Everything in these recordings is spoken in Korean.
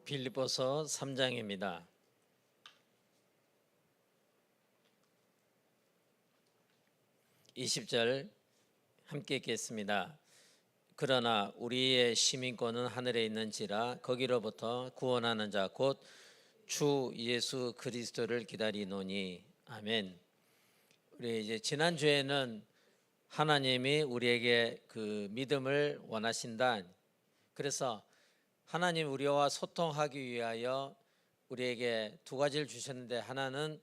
빌립보서 3장입니다. 20절 함께 읽겠습니다. 그러나 우리의 시민권은 하늘에 있는지라 거기로부터 구원하는 자 곧 주 예수 그리스도를 기다리노니. 아멘. 우리 이제 지난주에는 하나님이 우리에게 그 믿음을 원하신다. 그래서 하나님 우리와 소통하기 위하여 우리에게 두 가지를 주셨는데, 하나는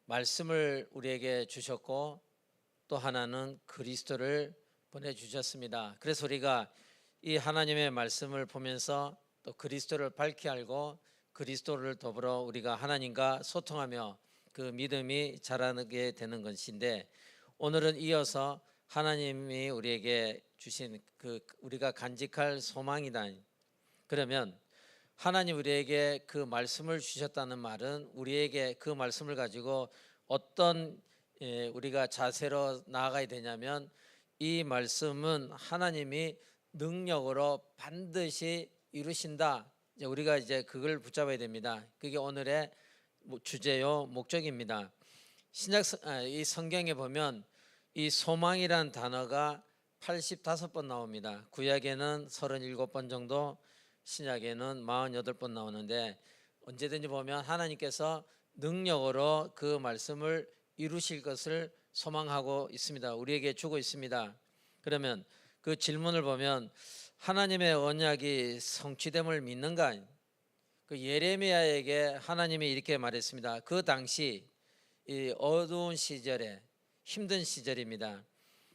말씀을 우리에게 주셨고 또 하나는 그리스도를 보내주셨습니다. 그래서 우리가 이 하나님의 말씀을 보면서 또 그리스도를 밝히 알고 그리스도를 더불어 우리가 하나님과 소통하며 그 믿음이 자라게 되는 것인데, 오늘은 이어서 하나님이 우리에게 주신 그 우리가 간직할 소망이다. 그러면 하나님 우리에게 그 말씀을 주셨다는 말은 우리에게 그 말씀을 가지고 어떤 우리가 자세로 나아가야 되냐면, 이 말씀은 하나님이 능력으로 반드시 이루신다. 우리가 이제 그걸 붙잡아야 됩니다. 그게 오늘의 주제요 목적입니다. 이 성경에 보면 이 소망이란 단어가 85번 나옵니다. 구약에는 37번 정도, 신약에는 48번 나오는데, 언제든지 보면 하나님께서 능력으로 그 말씀을 이루실 것을 소망하고 있습니다. 우리에게 주고 있습니다. 그러면 그 질문을 보면 하나님의 언약이 성취됨을 믿는가? 그 예레미야에게 하나님이 이렇게 말했습니다. 그 당시 이 어두운 시절에 힘든 시절입니다.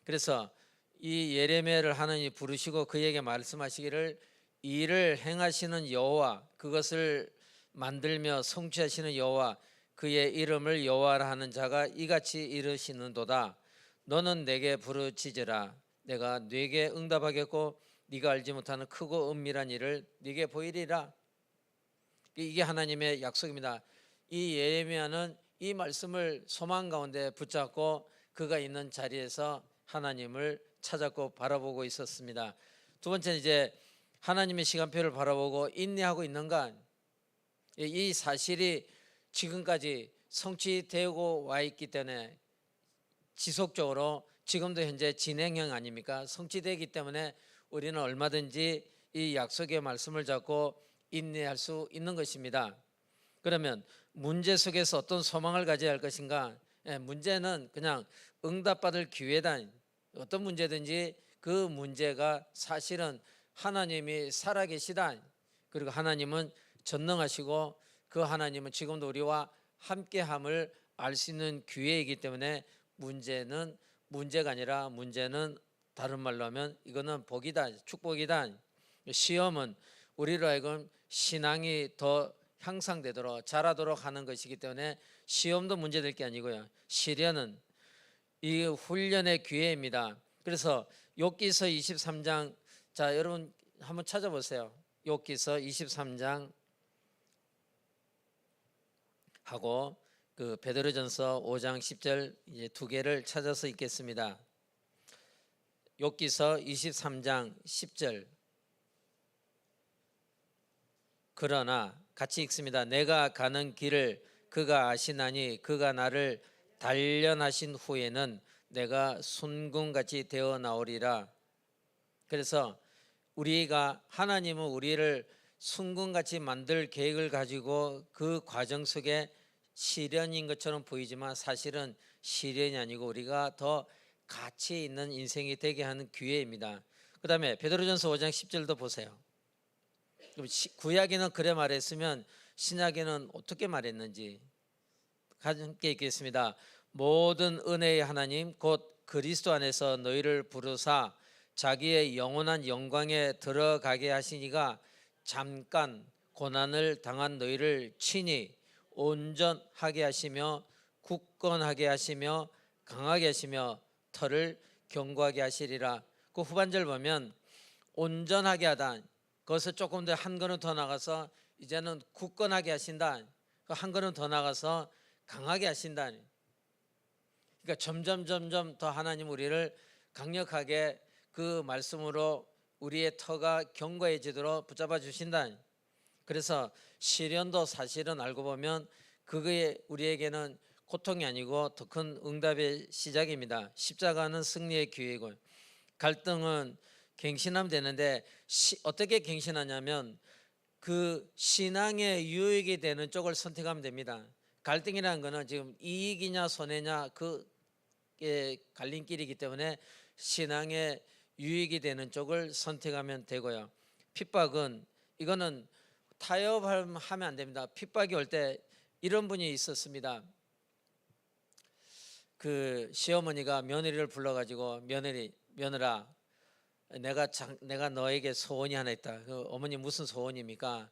그래서 이 예레미야를 하나님이 부르시고 그에게 말씀하시기를, 이를 행하시는 여호와, 그것을 만들며 성취하시는 여호와, 그의 이름을 여호와라 하는 자가 이같이 이르시는도다. 너는 내게 부르짖으라. 내가 네게 응답하겠고 네가 알지 못하는 크고 은밀한 일을 네게 보이리라. 이게 하나님의 약속입니다. 이 예레미야는 이 말씀을 소망 가운데 붙잡고 그가 있는 자리에서 하나님을 찾았고 바라보고 있었습니다. 두 번째는 이제 하나님의 시간표를 바라보고 인내하고 있는가? 이 사실이 지금까지 성취되고 와 있기 때문에 지속적으로 지금도 현재 진행형 아닙니까? 성취되기 때문에 우리는 얼마든지 이 약속의 말씀을 잡고 인내할 수 있는 것입니다. 그러면 문제 속에서 어떤 소망을 가져야 할 것인가? 문제는 그냥 응답받을 기회다. 어떤 문제든지 그 문제가 사실은 하나님이 살아계시다. 그리고 하나님은 전능하시고 그 하나님은 지금도 우리와 함께함을 알 수 있는 기회이기 때문에 문제는 문제가 아니라, 문제는 다른 말로 하면 이거는 복이다, 축복이다. 시험은 우리로 하여금 신앙이 더 향상되도록 자라도록 하는 것이기 때문에 시험도 문제될 게 아니고요, 시련은 이 훈련의 기회입니다. 그래서 욥기서 23장, 자 여러분 한번 찾아보세요. 욥기서 23장 하고 그 베드로전서 5장 10절 이제 두 개를 찾아서 읽겠습니다. 욥기서 23장 10절. 그러나 같이 읽습니다. 내가 가는 길을 그가 아시나니 그가 나를 단련하신 후에는 내가 순금같이 되어 나오리라. 그래서 우리가, 하나님은 우리를 순금같이 만들 계획을 가지고 그 과정 속에 시련인 것처럼 보이지만 사실은 시련이 아니고 우리가 더 가치 있는 인생이 되게 하는 기회입니다. 그 다음에 베드로전서 5장 10절도 보세요. 구약에는 그래 말했으면 신약에는 어떻게 말했는지 함께 읽겠습니다. 모든 은혜의 하나님 곧 그리스도 안에서 너희를 부르사 자기의 영원한 영광에 들어가게 하시니가 잠깐 고난을 당한 너희를 친히 온전하게 하시며 굳건하게 하시며 강하게 하시며 터를 견고하게 하시리라. 그 후반절 보면 온전하게 하다, 그것을 조금 더 한 걸음 더 나가서 이제는 굳건하게 하신다. 한 걸음 더 나가서 강하게 하신다. 그러니까 점점 더 하나님 우리를 강력하게 그 말씀으로 우리의 터가 견고해지도록 붙잡아 주신다. 그래서 시련도 사실은 알고 보면 그게 우리에게는 고통이 아니고 더 큰 응답의 시작입니다. 십자가는 승리의 기회이고 갈등은 갱신하면 되는데 어떻게 갱신하냐면 그 신앙의 유익이 되는 쪽을 선택하면 됩니다. 갈등이라는 거는 지금 이익이냐 손해냐 그게 갈림길이기 때문에 신앙의 유익이 되는 쪽을 선택하면 되고요. 핍박은 이거는 타협하면 안 됩니다. 핍박이 올 때 이런 분이 있었습니다. 그 시어머니가 며느리를 불러가지고 며느라 내가 너에게 소원이 하나 있다. 그 어머니 무슨 소원입니까?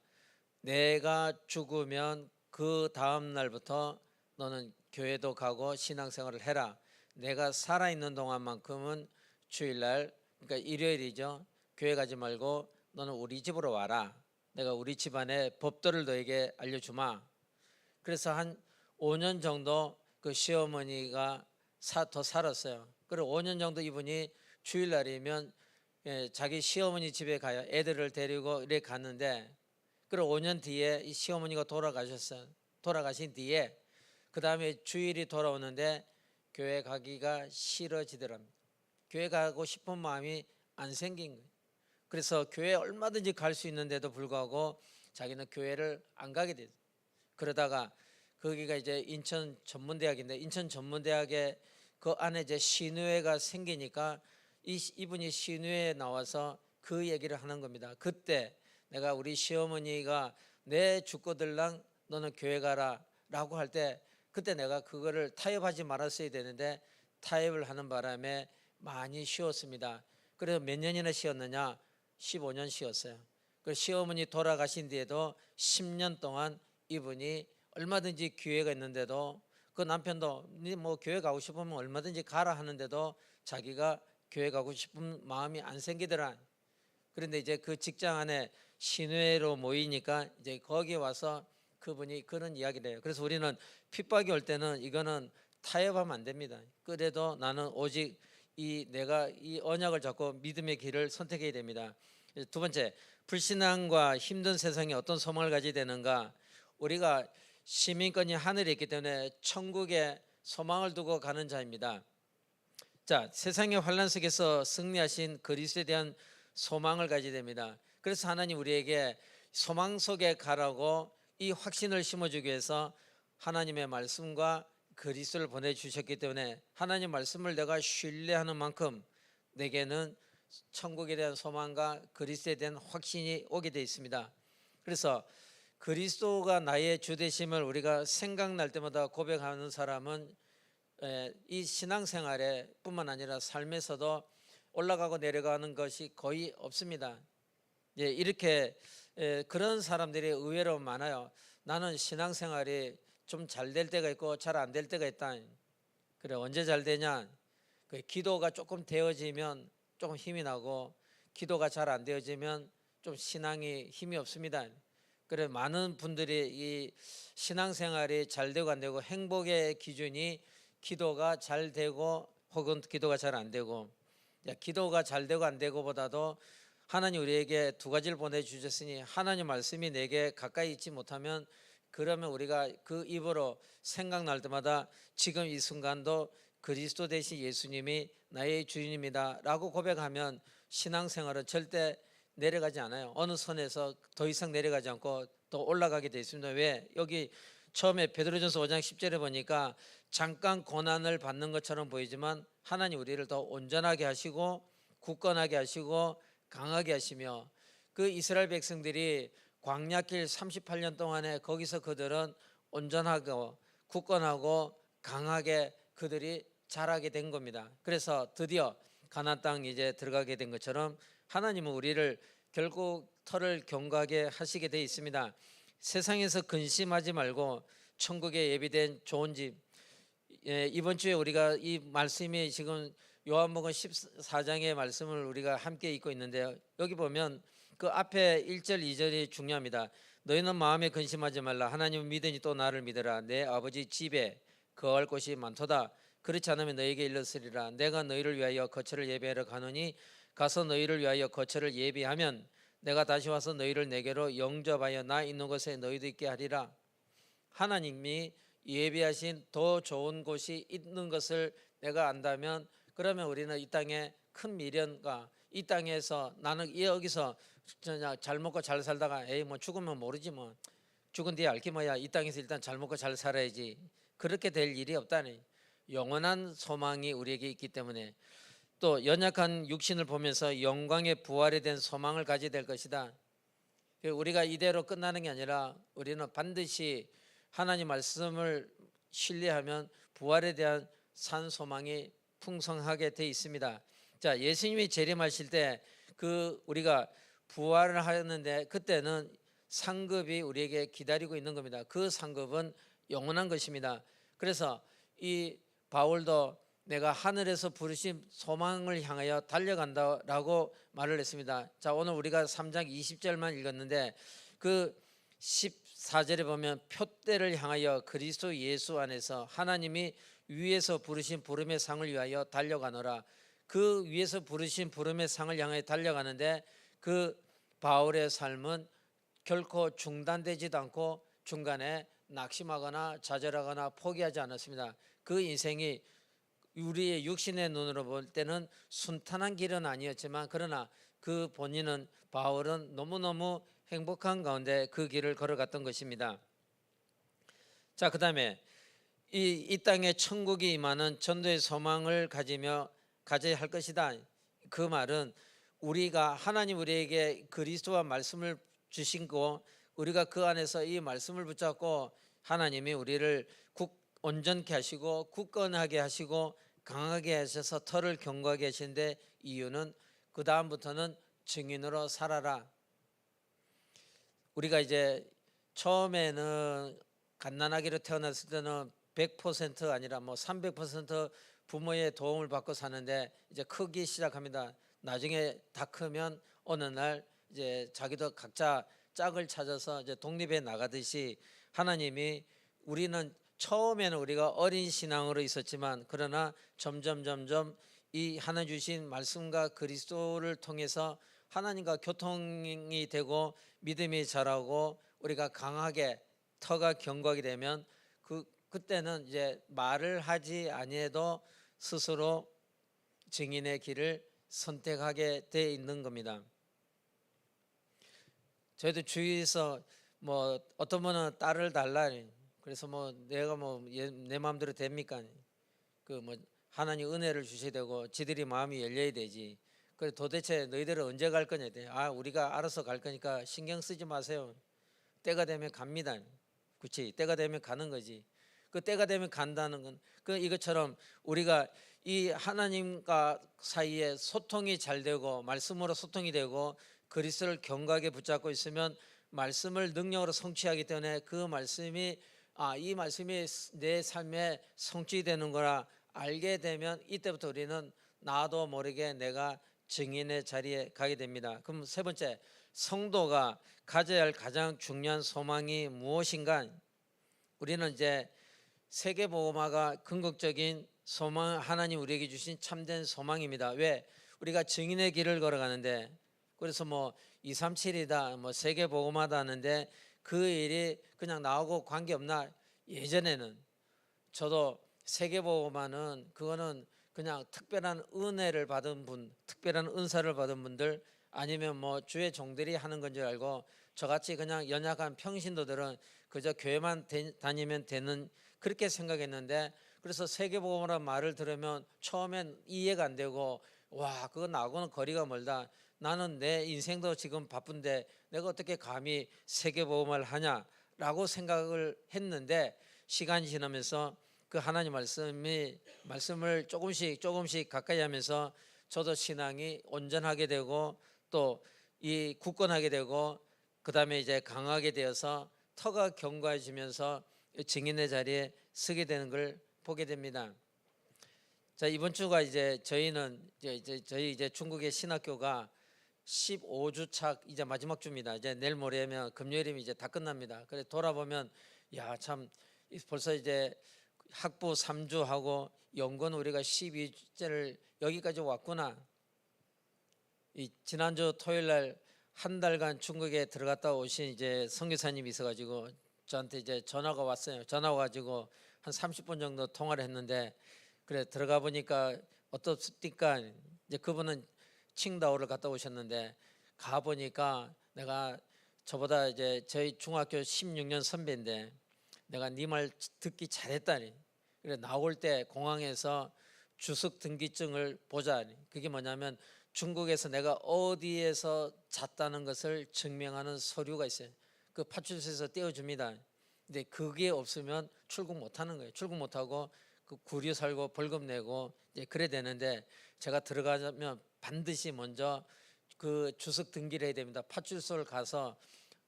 내가 죽으면 그 다음 날부터 너는 교회도 가고 신앙생활을 해라. 내가 살아있는 동안만큼은 주일날 그러니까 일요일이죠. 교회 가지 말고 너는 우리 집으로 와라. 내가 우리 집안의 법도를 너에게 알려주마. 그래서 한 5년 정도 그 시어머니가 더 살았어요. 그리고 5년 정도 이분이 주일날이면 자기 시어머니 집에 가요. 애들을 데리고 이렇게 갔는데 그리고 5년 뒤에 이 시어머니가 돌아가셨어요. 돌아가신 뒤에 그 다음에 주일이 돌아오는데 교회 가기가 싫어지더랍니다. 교회 가고 싶은 마음이 안 생긴 거예요. 그래서 교회 얼마든지 갈 수 있는데도 불구하고 자기는 교회를 안 가게 됐어요. 그러다가 거기가 이제 인천 전문대학인데 인천 전문대학에 그 안에 이제 신의회가 생기니까 이분이 신의회에 나와서 그 얘기를 하는 겁니다. 그때 내가 우리 시어머니가 내 죽고들랑 너는 교회 가라 라고 할 때 그때 내가 그거를 타협하지 말았어야 되는데 타협을 하는 바람에 많이 쉬었습니다. 그래서 몇 년이나 쉬었느냐? 15년 쉬었어요. 그 시어머니 돌아가신 뒤에도 10년 동안 이분이 얼마든지 기회가 있는데도 그 남편도 뭐 교회 가고 싶으면 얼마든지 가라 하는데도 자기가 교회 가고 싶은 마음이 안 생기더라. 그런데 이제 그 직장 안에 신회로 모이니까 이제 거기 와서 그분이 그런 이야기를 해요. 그래서 우리는 핍박이 올 때는 이거는 타협하면 안 됩니다. 그래도 나는 오직 내가 이 언약을 잡고 믿음의 길을 선택해야 됩니다. 두 번째, 불신앙과 힘든 세상에 어떤 소망을 가지게 되는가? 우리가 시민권이 하늘에 있기 때문에 천국에 소망을 두고 가는 자입니다. 자, 세상의 환란 속에서 승리하신 그리스도에 대한 소망을 가지게 됩니다. 그래서 하나님 우리에게 소망 속에 가라고 이 확신을 심어주기 위해서 하나님의 말씀과 그리스도를 보내주셨기 때문에 하나님 말씀을 내가 신뢰하는 만큼 내게는 천국에 대한 소망과 그리스도에 대한 확신이 오게 되어 있습니다. 그래서 그리스도가 나의 주 되심을 우리가 생각날 때마다 고백하는 사람은 이 신앙생활에 뿐만 아니라 삶에서도 올라가고 내려가는 것이 거의 없습니다. 이렇게 그런 사람들이 의외로 많아요. 나는 신앙생활이 좀 잘 될 때가 있고 잘 안 될 때가 있다. 그래, 언제 잘 되냐? 그 기도가 조금 되어지면 조금 힘이 나고 기도가 잘 안 되어지면 좀 신앙이 힘이 없습니다. 그래, 많은 분들이 이 신앙생활이 잘 되고 안 되고 행복의 기준이 기도가 잘 되고 혹은 기도가 잘 안 되고, 기도가 잘 되고 안 되고보다도 하나님 우리에게 두 가지를 보내주셨으니 하나님 말씀이 내게 가까이 있지 못하면 그러면 우리가 그 입으로 생각날 때마다 지금 이 순간도 그리스도 되신 예수님이 나의 주인입니다 라고 고백하면 신앙생활은 절대 내려가지 않아요. 어느 선에서 더 이상 내려가지 않고 더 올라가게 되어 있습니다. 왜? 여기 처음에 베드로전서 5장 10절에 보니까 잠깐 고난을 받는 것처럼 보이지만 하나님 우리를 더 온전하게 하시고 굳건하게 하시고 강하게 하시며, 그 이스라엘 백성들이 광야길 38년 동안에 거기서 그들은 온전하고 굳건하고 강하게 그들이 자라게 된 겁니다. 그래서 드디어 가나안 땅 이제 들어가게 된 것처럼 하나님은 우리를 결국 털을 경고하게 하시게 되어 있습니다. 세상에서 근심하지 말고 천국에 예비된 좋은 집. 이번 주에 우리가 이 말씀이 지금 요한복음 14장의 말씀을 우리가 함께 읽고 있는데요. 여기 보면 그 앞에 1절 2절이 중요합니다. 너희는 마음에 근심하지 말라. 하나님을 믿으니 또 나를 믿으라. 내 아버지 집에 거할 곳이 많도다. 그렇지 않으면 너희에게 일렀으리라. 내가 너희를 위하여 거처를 예비하러 가노니 가서 너희를 위하여 거처를 예비하면 내가 다시 와서 너희를 내게로 영접하여 나 있는 곳에 너희도 있게 하리라. 하나님이 예비하신 더 좋은 곳이 있는 것을 내가 안다면, 그러면 우리는 이 땅에 큰 미련과 이 땅에서 나는 여기서 잘 먹고 잘 살다가 에이 뭐 죽으면 모르지 뭐 죽은 뒤에 알기 뭐야, 이 땅에서 일단 잘 먹고 잘 살아야지, 그렇게 될 일이 없다니. 영원한 소망이 우리에게 있기 때문에 또 연약한 육신을 보면서 영광의 부활에 대한 소망을 가지게 될 것이다. 우리가 이대로 끝나는 게 아니라 우리는 반드시 하나님 말씀을 신뢰하면 부활에 대한 산 소망이 풍성하게 돼 있습니다. 자, 예수님이 재림하실 때 우리가 부활을 하였는데 그때는 상급이 우리에게 기다리고 있는 겁니다. 그 상급은 영원한 것입니다. 그래서 이 바울도 내가 하늘에서 부르신 소망을 향하여 달려간다라고 말을 했습니다. 자, 오늘 우리가 3장 20절만 읽었는데 그 14절에 보면 표대를 향하여 그리스도 예수 안에서 하나님이 위에서 부르신 부름의 상을 위하여 달려가노라. 그 위에서 부르신 부름의 상을 향하여 달려가는데 그 바울의 삶은 결코 중단되지도 않고 중간에 낙심하거나 좌절하거나 포기하지 않았습니다. 그 인생이 우리의 육신의 눈으로 볼 때는 순탄한 길은 아니었지만, 그러나 그 본인은 바울은 너무너무 행복한 가운데 그 길을 걸어갔던 것입니다. 자, 그 다음에 이 땅에 천국이 임하는 전도의 소망을 가져야 할 것이다. 그 말은 우리가 하나님 우리에게 그리스도와 말씀을 주신 거, 우리가 그 안에서 이 말씀을 붙잡고 하나님이 우리를 온전케 하시고 굳건하게 하시고 강하게 하셔서 털을 견고하게 하시는데, 이유는 그 다음부터는 증인으로 살아라. 우리가 이제 처음에는 갓난아기로 태어났을 때는 100% 아니라 뭐 300% 부모의 도움을 받고 사는데 이제 크기 시작합니다. 나중에 다 크면 어느 날 이제 자기도 각자 짝을 찾아서 이제 독립해 나가듯이, 하나님이 우리는 처음에는 우리가 어린 신앙으로 있었지만 그러나 점점 이 하나 주신 말씀과 그리스도를 통해서 하나님과 교통이 되고 믿음이 자라고 우리가 강하게 터가 견고하게 되면 그때는 이제 말을 하지 아니해도 스스로 증인의 길을 선택하게 돼 있는 겁니다. 저희도 주위에서 뭐 어떤 분은 딸을 달라, 그래서 뭐 내가 뭐 내 마음대로 됩니까? 그 뭐 하나님 은혜를 주셔야 되고 지들이 마음이 열려야 되지. 그래 도대체 너희들은 언제 갈 거냐? 아, 우리가 알아서 갈 거니까 신경 쓰지 마세요. 때가 되면 갑니다. 그렇지? 때가 되면 가는 거지. 그 때가 되면 간다는 건 이것처럼 우리가 이 하나님과 사이에 소통이 잘 되고 말씀으로 소통이 되고 그리스도를 견고하게 붙잡고 있으면 말씀을 능력으로 성취하기 때문에 그 말씀이 이 말씀이 내 삶에 성취되는 거라 알게 되면 이때부터 우리는 나도 모르게 내가 증인의 자리에 가게 됩니다. 그럼 세 번째, 성도가 가져야 할 가장 중요한 소망이 무엇인가? 우리는 이제 세계복음화가 궁극적인 소망, 하나님 우리에게 주신 참된 소망입니다. 왜? 우리가 증인의 길을 걸어가는데, 그래서 뭐 237이다 뭐 세계복음화다 하는데 그 일이 그냥 나오고 관계없나? 예전에는 저도 세계복음화는 그거는 그냥 특별한 은혜를 받은 분, 특별한 은사를 받은 분들, 아니면 뭐 주의 종들이 하는 건 줄 알고 저같이 그냥 연약한 평신도들은 그저 교회만 다니면 되는, 그렇게 생각했는데, 그래서 세계복음이라는 말을 들으면 처음엔 이해가 안 되고 와, 그거 나하고는 거리가 멀다. 나는 내 인생도 지금 바쁜데 내가 어떻게 감히 세계복음을 하냐라고 생각을 했는데, 시간이 지나면서 그 하나님 말씀을 조금씩 가까이 하면서 저도 신앙이 온전하게 되고 또 이 굳건하게 되고 그 다음에 이제 강하게 되어서 터가 견고해지면서 증인의 자리에 서게 되는 걸 보게 됩니다. 자, 이번 주가 이제 저희는 저희 중국의 신학교가 15주 차 이제 마지막 주입니다. 이제 내일 모레면 금요일이면 이제 다 끝납니다. 그래 돌아보면 야, 참 벌써 이제 학부 3주 하고 연구는 우리가 12주째를 여기까지 왔구나. 이 지난주 토요일 날 한 달간 중국에 들어갔다 오신 이제 선교사님이 있어가지고 저한테 이제 전화가 왔어요. 전화 와가지고 한 30분 정도 통화를 했는데, 그래 들어가 보니까 어떻습니까? 이제 그분은 칭다오를 갔다 오셨는데, 가 보니까 내가 저보다 이제 저희 중학교 16년 선배인데, 내가 네 말 듣기 잘했다니. 그래 나올 때 공항에서 주석 등기증을 보자. 그게 뭐냐면 중국에서 내가 어디에서 잤다는 것을 증명하는 서류가 있어요. 그 파출소에서 떼어줍니다. 근데 그게 없으면 출국 못 하는 거예요. 출국 못 하고 그 구류 살고 벌금 내고 이제 그래 되는데, 제가 들어가면 반드시 먼저 그 주석 등기를 해야 됩니다. 파출소를 가서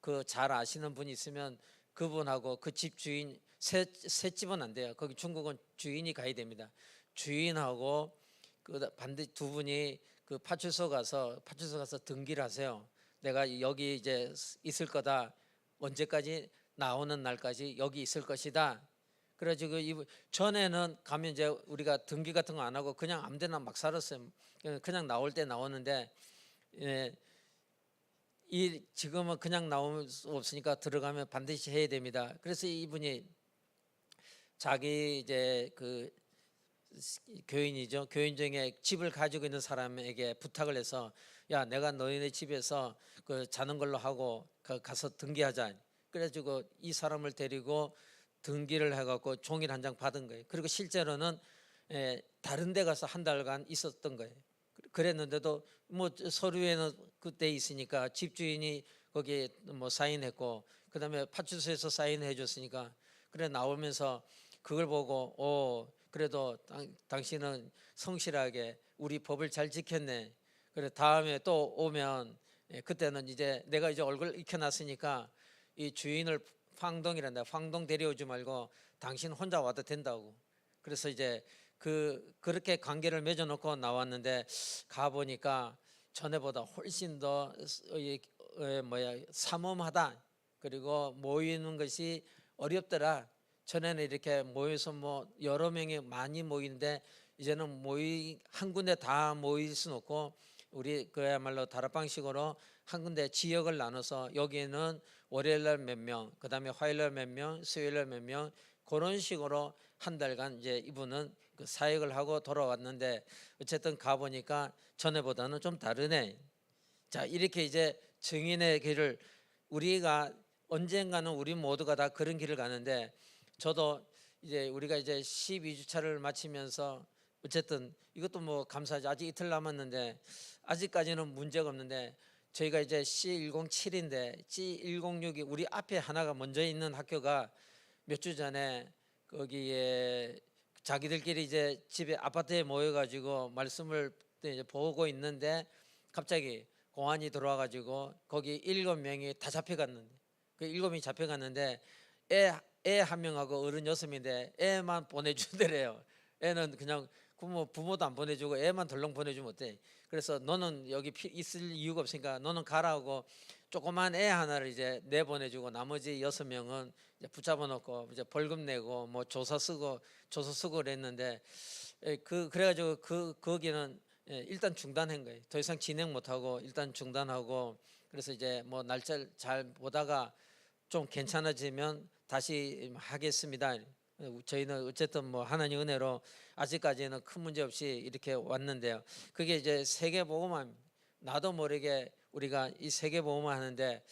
그 잘 아시는 분이 있으면 그분하고 그 집 주인, 새 집은 안 돼요. 거기 중국은 주인이 가야 됩니다. 주인하고 그 반드시 두 분이 그 파출소 가서 등기를 하세요. 내가 여기 이제 있을 거다. 언제까지, 나오는 날까지 여기 있을 것이다. 그래가지고 전에는 가면 이제 우리가 등기 같은 거 안 하고 그냥 아무데나 막 살았어요. 그냥 나올 때 나오는데, 예, 지금은 그냥 나올 수 없으니까 들어가면 반드시 해야 됩니다. 그래서 이분이 자기 이제 그 교인이죠. 교인 중에 집을 가지고 있는 사람에게 부탁을 해서, 야 내가 너희네 집에서 그 자는 걸로 하고 가서 등기하자. 그래가지고 이 사람을 데리고 등기를 해갖고 종이를 한 장 받은 거예요. 그리고 실제로는 다른 데 가서 한 달간 있었던 거예요. 그랬는데도 뭐 서류에는 그때 있으니까 집주인이 거기에 뭐 사인했고, 그다음에 파출소에서 사인해 줬으니까, 그래 나오면서 그걸 보고 그래도 당신은 성실하게 우리 법을 잘 지켰네. 그래 다음에 또 오면, 그때는 이제 내가 이제 얼굴 익혀놨으니까 이 주인을 황동이란다. 황동 데려오지 말고 당신 혼자 와도 된다고. 그래서 이제 그렇게 관계를 맺어놓고 나왔는데, 가 보니까 전에보다 훨씬 더 삼엄하다. 그리고 모이는 것이 어렵더라. 전에는 이렇게 모여서 뭐 여러 명이 많이 모이는데, 이제는 한 군데 다 모일 수는 없고, 우리 그야말로 다락방식으로 한 군데 지역을 나눠서 여기에는 월요일날 몇 명, 그 다음에 화요일날 몇 명, 수요일날 몇 명, 그런 식으로 한 달간 이제 이분은 그 사역을 하고 돌아왔는데, 어쨌든 가 보니까 전에보다는 좀 다르네. 자, 이렇게 이제 증인의 길을, 우리가 언젠가는 우리 모두가 다 그런 길을 가는데, 저도 이제 우리가 이제 12주차를 마치면서 어쨌든 이것도 뭐 감사하지, 아직 이틀 남았는데 아직까지는 문제가 없는데, 저희가 이제 C107인데 C106이 우리 앞에 하나가 먼저 있는 학교가 몇 주 전에 거기에 자기들끼리 이제 집에 아파트에 모여가지고 말씀을 이제 보고 있는데, 갑자기 공안이 들어와가지고 거기 7명이 다 잡혀갔는데, 그 7명이 잡혀갔는데 애 한 명하고 어른 6명인데 애만 보내주더래요. 애는 그냥 부모도 안 보내주고 애만 덜렁 보내주면 어때? 그래서 너는 여기 있을 이유가 없으니까 너는 가라고 조그만 애 하나를 이제 내보내주고, 나머지 6명은 이제 붙잡아 놓고 이제 벌금 내고 뭐 조서 쓰고 그랬는데, 그래가지고 거기는 일단 중단한 거예요. 더 이상 진행 못하고 일단 중단하고, 그래서 이제 뭐 날짜를 잘 보다가 좀 괜찮아지면 다시 하겠습니다. 저희는 어쨌든 뭐 하나님 은혜로 아직까지는 큰 문제 없이 이렇게 왔는데요. 그게 이제 세계복음화, 나도 모르게 우리가 이 세계복음화 하는데,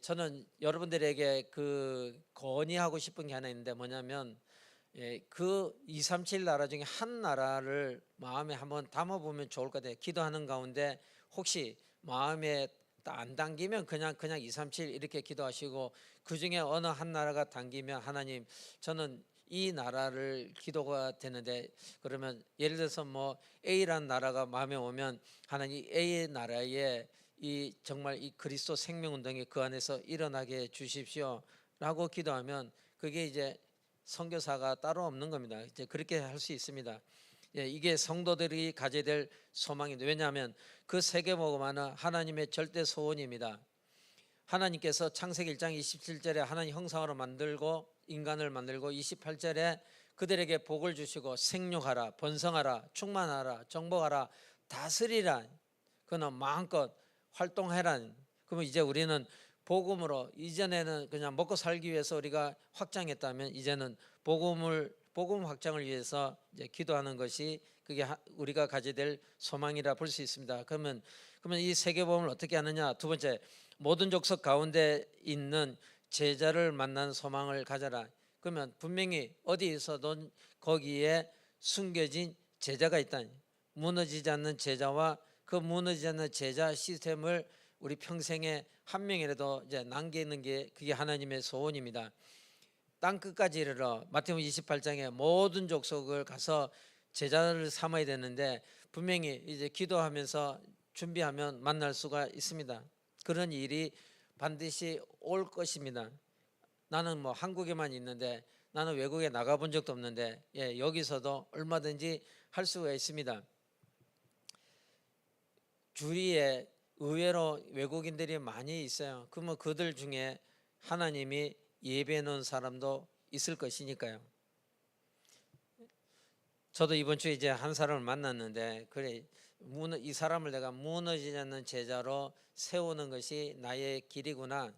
저는 여러분들에게 그 건의하고 싶은 게 하나 있는데, 뭐냐면 그 237 나라 중에 한 나라를 마음에 한번 담아보면 좋을 것 같아요. 기도하는 가운데 혹시 마음에 안 당기면 그냥 237 이렇게 기도하시고, 그 중에 어느 한 나라가 당기면, 하나님 저는 이 나라를 기도가 되는데, 그러면 예를 들어서 뭐 A라는 나라가 마음에 오면, 하나님 A 나라에 정말 이 그리스도 생명운동이 그 안에서 일어나게 해 주십시오 라고 기도하면, 그게 이제 선교사가 따로 없는 겁니다. 이제 그렇게 할 수 있습니다. 이게 성도들이 가져야 될 소망인데, 왜냐하면 그 세계복음화는 하나님의 절대 소원입니다. 하나님께서 창세기 1장 27절에 하나님 형상으로 만들고 인간을 만들고, 28절에 그들에게 복을 주시고 생육하라, 번성하라, 충만하라, 정복하라, 다스리라, 그는 마음껏 활동해라. 그러면 이제 우리는 복음으로, 이전에는 그냥 먹고 살기 위해서 우리가 확장했다면 이제는 복음 확장을 위해서 이제 기도하는 것이 그게 우리가 가져야 될 소망이라 볼 수 있습니다. 그러면 이 세계복음을 어떻게 하느냐? 두 번째, 모든 족속 가운데 있는 제자를 만난 소망을 가져라. 그러면 분명히 어디에서든 거기에 숨겨진 제자가 있다. 무너지지 않는 제자와 그 무너지지 않는 제자 시스템을 우리 평생에 한 명이라도 이제 남기는 게 그게 하나님의 소원입니다. 땅 끝까지 이르러 마태복음 28장에 모든 족속을 가서 제자를 삼아야 되는데 분명히 이제 기도하면서 준비하면 만날 수가 있습니다. 그런 일이 반드시 올 것입니다. 나는 뭐 한국에만 있는데, 나는 외국에 나가본 적도 없는데 여기서도 얼마든지 할 수가 있습니다. 주위에 의외로 외국인들이 많이 있어요. 그러면 그들 중에 하나님이 예배해 놓은 사람도 있을 것이니까요. 저도 이번 주에 이제 한 사람을 만났는데, 그래, 이 사람을 내가 무너지지 않는 제자로 세우는 것이 나의 길이구나.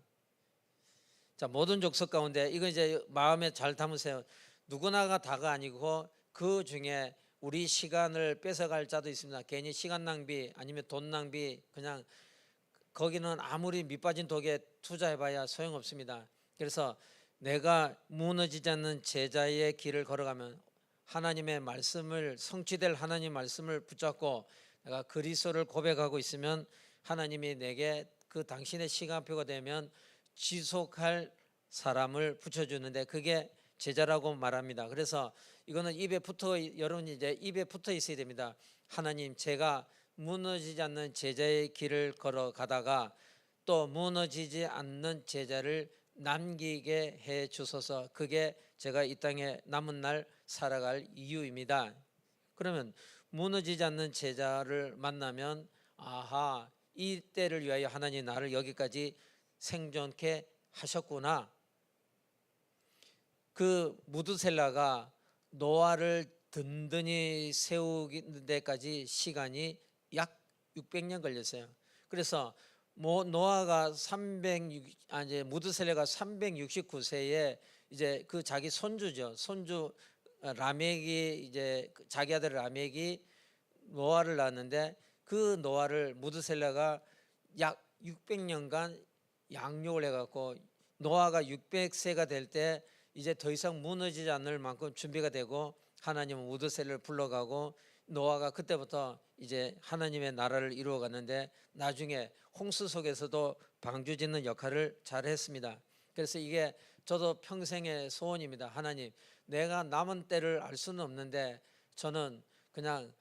자, 모든 족속 가운데 이거 이제 마음에 잘 담으세요. 누구나가 다가 아니고 그 중에 우리 시간을 뺏어갈 자도 있습니다. 괜히 시간 낭비 아니면 돈 낭비, 그냥 거기는 아무리 밑빠진 독에 투자해봐야 소용없습니다. 그래서 내가 무너지지 않는 제자의 길을 걸어가면 하나님의 말씀을, 성취될 하나님 말씀을 붙잡고 내가 그리스도를 고백하고 있으면 하나님이 내게 그 당신의 시간표가 되면 지속할 사람을 붙여주는데 그게 제자라고 말합니다. 그래서 이거는 여러분이 이제 입에 붙어 있어야 됩니다. 하나님, 제가 무너지지 않는 제자의 길을 걸어가다가 또 무너지지 않는 제자를 남기게 해 주소서. 그게 제가 이 땅에 남은 날 살아갈 이유입니다. 그러면 무너지지 않는 제자를 만나면 아하, 이 때를 위하여 하나님 나를 여기까지 생존케 하셨구나. 그 무드셀라가 노아를 든든히 세우는 데까지 시간이 약 600년 걸렸어요. 그래서 노아가 이제 무드셀라가 369세에 이제 그 자기 손주 라멕이, 이제 자기 아들 라멕이 노아를 낳았는데 그 노아를 무드셀라가 약 600년간 양육을 해갖고 노아가 600세가 될 때 이제 더 이상 무너지지 않을 만큼 준비가 되고 하나님은 무드셀라를 불러가고 노아가 그때부터 이제 하나님의 나라를 이루어갔는데 나중에 홍수 속에서도 방주짓는 역할을 잘 했습니다. 그래서 이게 저도 평생의 소원입니다. 하나님, 내가 남은 때를 알 수는 없는데 저는 그냥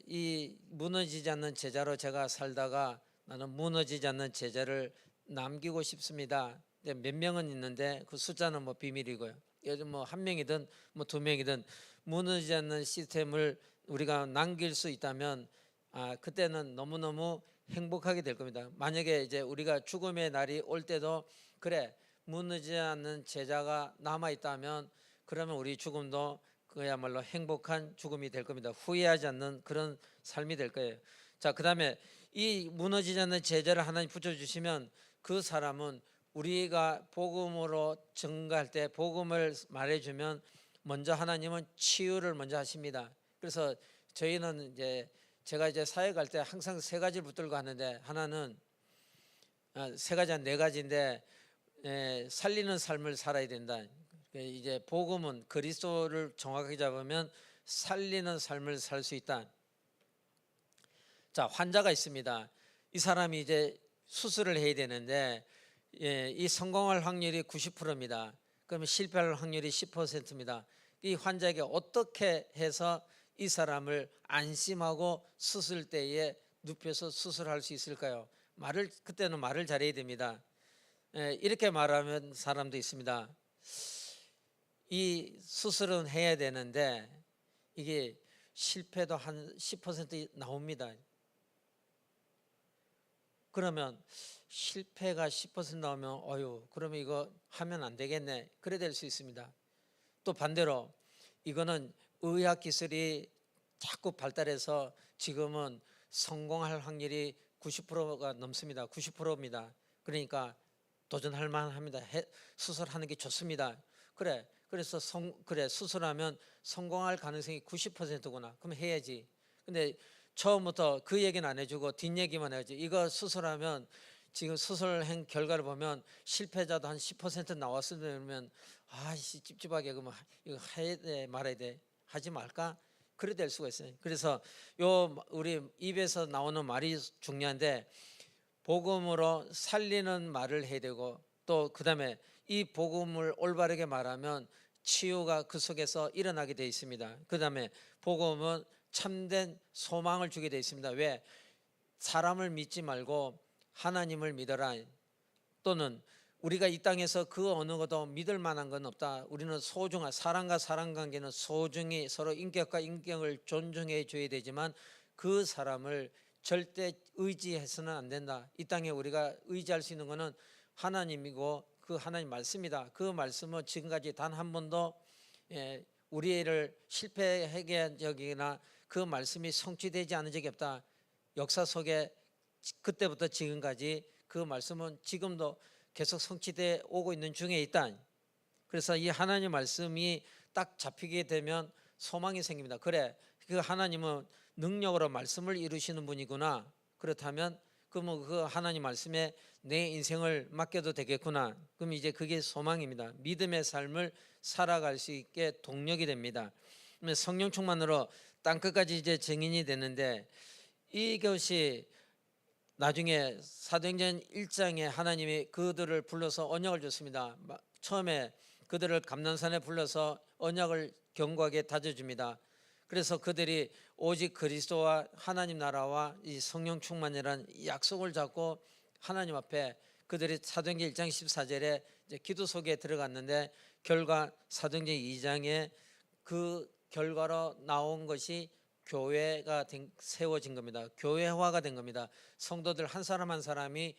이 무너지지 않는 제자로 제가 살다가 나는 무너지지 않는 제자를 남기고 싶습니다. 몇 명은 있는데 그 숫자는 뭐 비밀이고요. 요즘 뭐 한 명이든 뭐 두 명이든 무너지지 않는 시스템을 우리가 남길 수 있다면 그때는 너무너무 행복하게 될 겁니다. 만약에 이제 우리가 죽음의 날이 올 때도 그래, 무너지지 않는 제자가 남아 있다면 그러면 우리 죽음도 그야말로 행복한 죽음이 될 겁니다. 후회하지 않는 그런 삶이 될 거예요. 자, 그다음에 이 무너지지 않는 제자를 하나님 붙여주시면 그 사람은 우리가 복음으로 증거할 때 복음을 말해주면 먼저 하나님은 치유를 먼저 하십니다. 그래서 저희는 이제 제가 이제 사회 갈 때 항상 세 가지를 붙들고 하는데, 하나는 세 가지 한 네 가지인데 살리는 삶을 살아야 된다. 이제 복음은 그리스도를 정확하게 잡으면 살리는 삶을 살 수 있다. 자, 환자가 있습니다. 이 사람이 이제 수술을 해야 되는데 이 성공할 확률이 90%입니다. 그러면 실패할 확률이 10%입니다. 이 환자에게 어떻게 해서 이 사람을 안심하고 수술 때에 눕혀서 수술할 수 있을까요? 그때는 말을 잘해야 됩니다. 이렇게 말하면 사람도 있습니다. 이 수술은 해야 되는데 이게 실패도 한 10% 나옵니다. 그러면 실패가 10% 나오면 그러면 이거 하면 안 되겠네, 그래 될 수 있습니다. 또 반대로 이거는 의학 기술이 자꾸 발달해서 지금은 성공할 확률이 90%가 넘습니다. 90%입니다. 그러니까 도전할 만합니다. 수술하는 게 좋습니다. 그래서 수술하면 성공할 가능성이 90%구나. 그럼 해야지. 근데 처음부터 그 얘기는 안 해주고 뒷얘기만 해야지. 이거 수술하면 지금 수술한 결과를 보면 실패자도 한 10% 나왔으면 아씨 찝찝하게 그러면 이거 해야 돼 말아야 돼 하지 말까? 그래 될 수가 있어요. 그래서 우리 입에서 나오는 말이 중요한데 복음으로 살리는 말을 해야 되고 또 그다음에 이 복음을 올바르게 말하면 치유가 그 속에서 일어나게 되어 있습니다. 그다음에 복음은 참된 소망을 주게 되어 있습니다. 왜? 사람을 믿지 말고 하나님을 믿어라. 또는 우리가 이 땅에서 그 어느 것도 믿을 만한 건 없다. 우리는 소중한 사람과 사람 관계는 소중히 서로 인격과 인격을 존중해 줘야 되지만 그 사람을 절대 의지해서는 안 된다. 이 땅에 우리가 의지할 수 있는 것은 하나님이고 그 하나님 말씀이다. 그 말씀은 지금까지 단 한 번도 우리를 실패하게 한 적이나 그 말씀이 성취되지 않은 적이 없다. 역사 속에 그때부터 지금까지 그 말씀은 지금도 계속 성취되어 오고 있는 중에 있다. 그래서 이 하나님 말씀이 딱 잡히게 되면 소망이 생깁니다. 그래, 그 하나님은 능력으로 말씀을 이루시는 분이구나. 그렇다면 그러면 그 하나님 말씀에 내 인생을 맡겨도 되겠구나. 그럼 이제 그게 소망입니다. 믿음의 삶을 살아갈 수 있게 동력이 됩니다. 성령 충만으로 땅 끝까지 이제 증인이 되는데 이것이 나중에 사도행전 1장에 하나님이 그들을 불러서 언약을 줬습니다. 처음에 그들을 감난산에 불러서 언약을 견고하게 다져줍니다. 그래서 그들이 오직 그리스도와 하나님 나라와 이 성령 충만이라는 약속을 잡고 하나님 앞에 그들이 사도행전 1장 14절에 이제 기도 속에 들어갔는데 결과 사도행전 2장에 그 결과로 나온 것이 교회가 세워진 겁니다. 교회화가 된 겁니다. 성도들 한 사람 한 사람이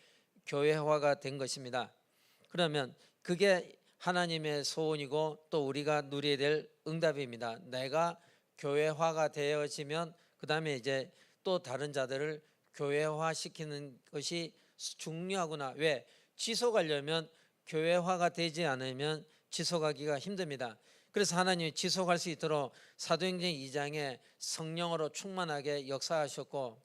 교회화가 된 것입니다. 그러면 그게 하나님의 소원이고 또 우리가 누려야 될 응답입니다. 내가 교회화가 되어지면 그 다음에 이제 또 다른 자들을 교회화시키는 것이 중요하구나. 왜? 지속하려면 교회화가 되지 않으면 지속하기가 힘듭니다. 그래서 하나님이 지속할 수 있도록 사도행전 2장에 성령으로 충만하게 역사하셨고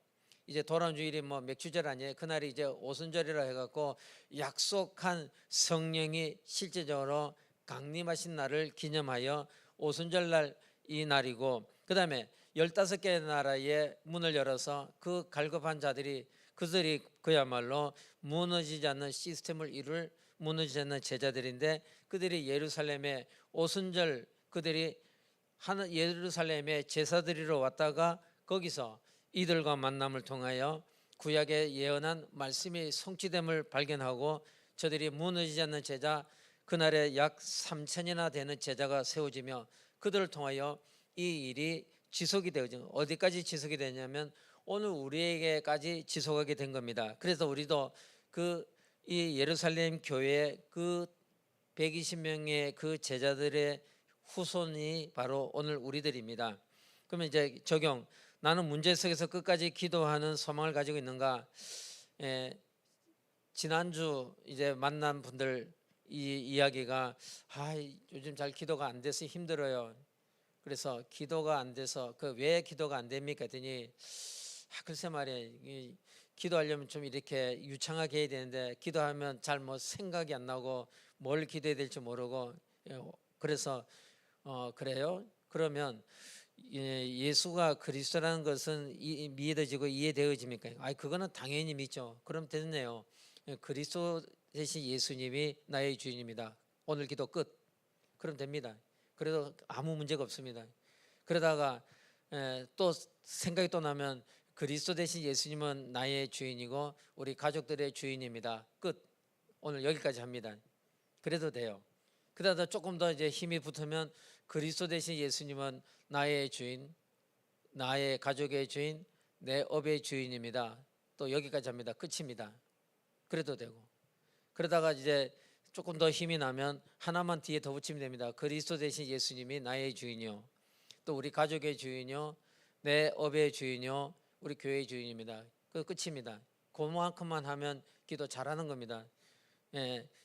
이제 돌아온 주일이 뭐 맥주절 아니에요. 그날이 이제 오순절이라 해갖고 약속한 성령이 실제적으로 강림하신 날을 기념하여 오순절날 이 날이고 그 다음에 15개의 나라의 문을 열어서 그 갈급한 자들이 그들이 그야말로 무너지지 않는 시스템을 이룰 무너지지 않는 제자들인데 그들이 예루살렘에 오순절 그들이 예루살렘에 제사드리러 왔다가 거기서 이들과 만남을 통하여 구약에 예언한 말씀이 성취됨을 발견하고 저들이 무너지지 않는 제자 그날에 약 3,000이나 되는 제자가 세워지며 그들을 통하여 이 일이 지속이 되어지고 어디까지 지속이 되냐면 오늘 우리에게까지 지속하게 된 겁니다. 그래서 우리도 이 예루살렘 교회 그 120명의 그 제자들의 후손이 바로 오늘 우리들입니다. 그러면 이제 적용 나는 문제 속에서 끝까지 기도하는 소망을 가지고 있는가? 지난주 이제 만난 분들 이 이야기가 요즘 잘 기도가 안 돼서 힘들어요. 그래서 기도가 안 돼서 왜 기도가 안 됩니까? 했더니 글쎄 말이에요. 기도하려면 좀 이렇게 유창하게 해야 되는데 기도하면 잘 뭐 생각이 안 나고 뭘 기도해야 될지 모르고 그래서 그래요? 그러면 예수가 그리스도라는 것은 믿어지고 이해되어집니까? 그거는 당연히 믿죠. 그럼 됐네요. 그리스도 대신 예수님이 나의 주인입니다. 오늘 기도 끝. 그럼 됩니다. 그래도 아무 문제가 없습니다. 그러다가 또 생각이 또 나면 그리스도 대신 예수님은 나의 주인이고 우리 가족들의 주인입니다. 끝. 오늘 여기까지 합니다. 그래도 돼요. 그러다 조금 더 이제 힘이 붙으면 그리스도 대신 예수님은 나의 주인, 나의 가족의 주인, 내 업의 주인입니다. 또 여기까지 합니다. 끝입니다. 그래도 되고 그러다가 이제 조금 더 힘이 나면 하나만 뒤에 더 붙이면 됩니다. 그리스도 대신 예수님이 나의 주인이요, 또 우리 가족의 주인이요, 내 업의 주인이요, 우리 교회의 주인입니다. 그 끝입니다. 그만큼만 하면 기도 잘하는 겁니다.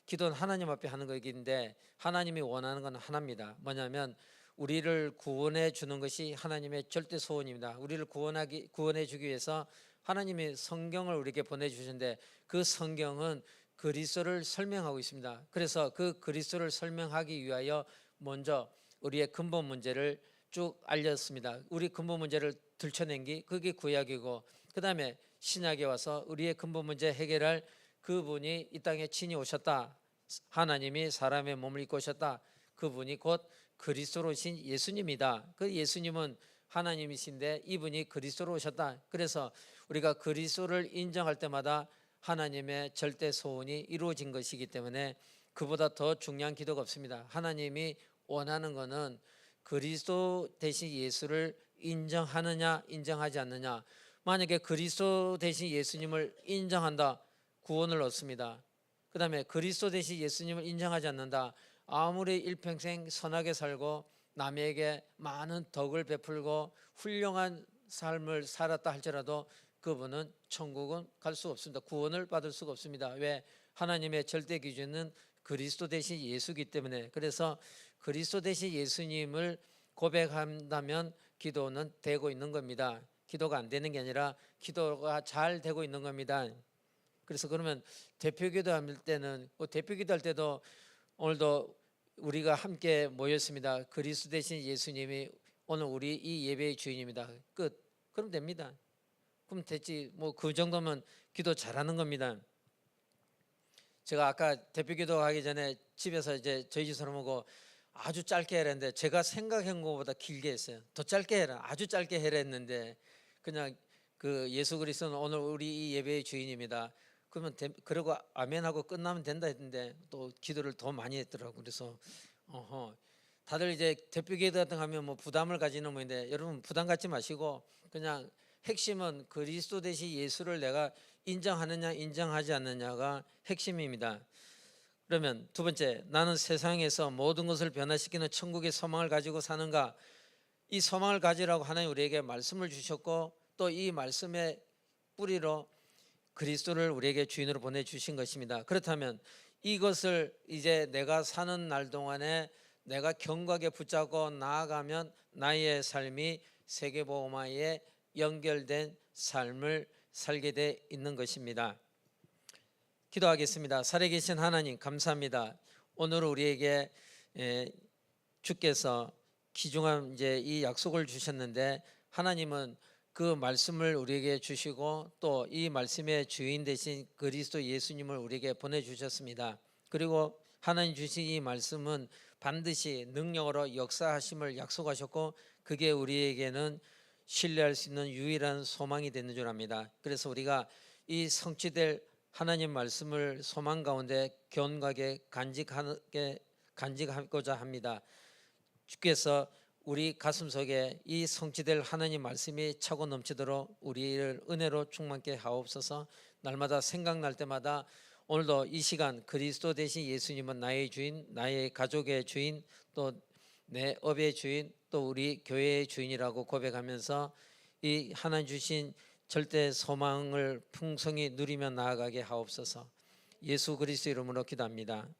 기도는 하나님 앞에 하는 것인데 하나님이 원하는 건 하나입니다. 뭐냐면 우리를 구원해 주는 것이 하나님의 절대 소원입니다. 우리를 구원해 주기 위해서 하나님이 성경을 우리에게 보내주셨는데 그 성경은 그리스도를 설명하고 있습니다. 그래서 그 그리스도를 설명하기 위하여 먼저 우리의 근본 문제를 쭉 알렸습니다. 우리 근본 문제를 들춰낸 게 그게 구약이고, 그 다음에 신약에 와서 우리의 근본 문제 해결할 그분이 이 땅에 친히 오셨다. 하나님이 사람의 몸을 입고 오셨다. 그분이 곧 그리스도로 오신 예수님이다. 그 예수님은 하나님이신데 이분이 그리스도로 오셨다. 그래서 우리가 그리스도를 인정할 때마다 하나님의 절대 소원이 이루어진 것이기 때문에 그보다 더 중요한 기도가 없습니다. 하나님이 원하는 것은 그리스도 대신 예수를 인정하느냐 인정하지 않느냐. 만약에 그리스도 대신 예수님을 인정한다, 구원을 얻습니다. 그 다음에 그리스도 대신 예수님을 인정하지 않는다, 아무리 일평생 선하게 살고 남에게 많은 덕을 베풀고 훌륭한 삶을 살았다 할지라도 그분은 천국은 갈 수 없습니다. 구원을 받을 수가 없습니다. 왜? 하나님의 절대 기준은 그리스도 대신 예수이기 때문에. 그래서 그리스도 대신 예수님을 고백한다면 기도는 되고 있는 겁니다. 기도가 안 되는 게 아니라 기도가 잘 되고 있는 겁니다. 그래서 그러면 대표기도 할 때는 대표기도 할 때도 오늘도 우리가 함께 모였습니다. 그리스도 대신 예수님이 오늘 우리 이 예배의 주인입니다. 끝. 그럼 됩니다. 그럼 됐지. 뭐 그 정도면 기도 잘하는 겁니다. 제가 아까 대표기도 하기 전에 집에서 이제 저희 집 사람 보고 아주 짧게 해라 했는데 제가 생각한 것보다 길게 했어요. 더 짧게 해라, 아주 짧게 해라 했는데 그냥 그 예수 그리스도는 오늘 우리 이 예배의 주인입니다. 그러면 그러고 아멘하고 끝나면 된다 했는데 또 기도를 더 많이 했더라고. 그래서 다들 이제 대표기도 같은 거 하면 뭐 부담을 가지는 모인데 여러분 부담 갖지 마시고 그냥 핵심은 그리스도 대신 예수를 내가 인정하느냐 인정하지 않느냐가 핵심입니다. 그러면 두 번째, 나는 세상에서 모든 것을 변화시키는 천국의 소망을 가지고 사는가? 이 소망을 가지라고 하나님 우리에게 말씀을 주셨고 또 이 말씀의 뿌리로 그리스도를 우리에게 주인으로 보내주신 것입니다. 그렇다면 이것을 이제 내가 사는 날 동안에 내가 견고하게 붙잡고 나아가면 나의 삶이 세계복음화에 연결된 삶을 살게 돼 있는 것입니다. 기도하겠습니다. 살아계신 하나님 감사합니다. 오늘 우리에게 주께서 귀중한 이제 이 약속을 주셨는데 하나님은 그 말씀을 우리에게 주시고 또 이 말씀의 주인 되신 그리스도 예수님을 우리에게 보내주셨습니다. 그리고 하나님 주신 이 말씀은 반드시 능력으로 역사하심을 약속하셨고 그게 우리에게는 신뢰할 수 있는 유일한 소망이 되는 줄 압니다. 그래서 우리가 이 성취될 하나님 말씀을 소망 가운데 견고하게 간직하고자 합니다. 주께서 우리 가슴속에 이 성취될 하나님 말씀이 차고 넘치도록 우리를 은혜로 충만케 하옵소서. 날마다 생각날 때마다 오늘도 이 시간 그리스도 대신 예수님은 나의 주인, 나의 가족의 주인, 또 내 업의 주인, 또 우리 교회의 주인이라고 고백하면서 이 하나님 주신 절대 소망을 풍성히 누리며 나아가게 하옵소서. 예수 그리스도 이름으로 기도합니다.